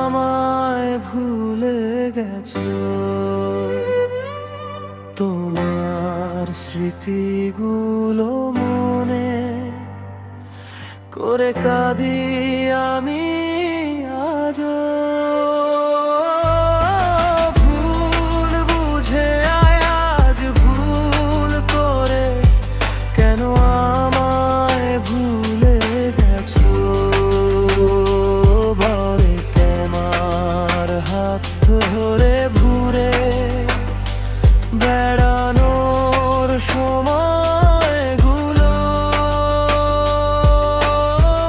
আমায় ভুলে গেছো? তোমার স্মৃতিগুলো মনে করে কাঁদি আমি আজও। ভুল বুঝে আজ ভুল করে কেন আমায় ভুলে গেছো? বলে তোমার হাত ধরে ঘুরে বেড়ানোর সময়গুলো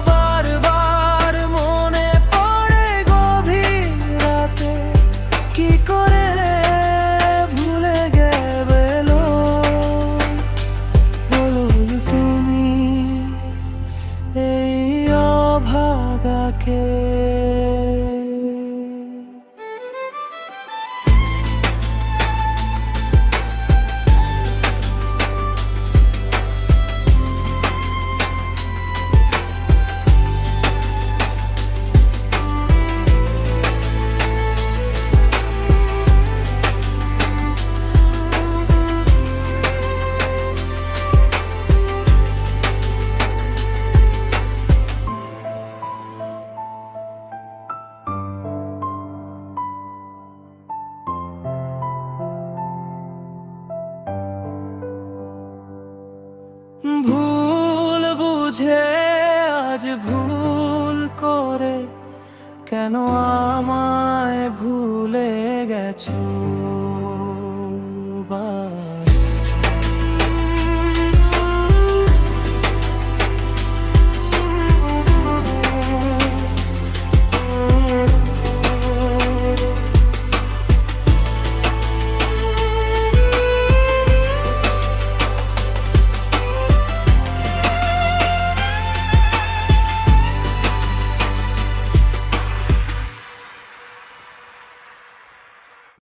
বারবার মনে পড়ে গভীর রাতে। কি করে ভুলে গেলো বলো তুমি এই অভাগাকে? ভুল বুঝে আজ ভুল করে কেন আমায় ভুলে গেছো?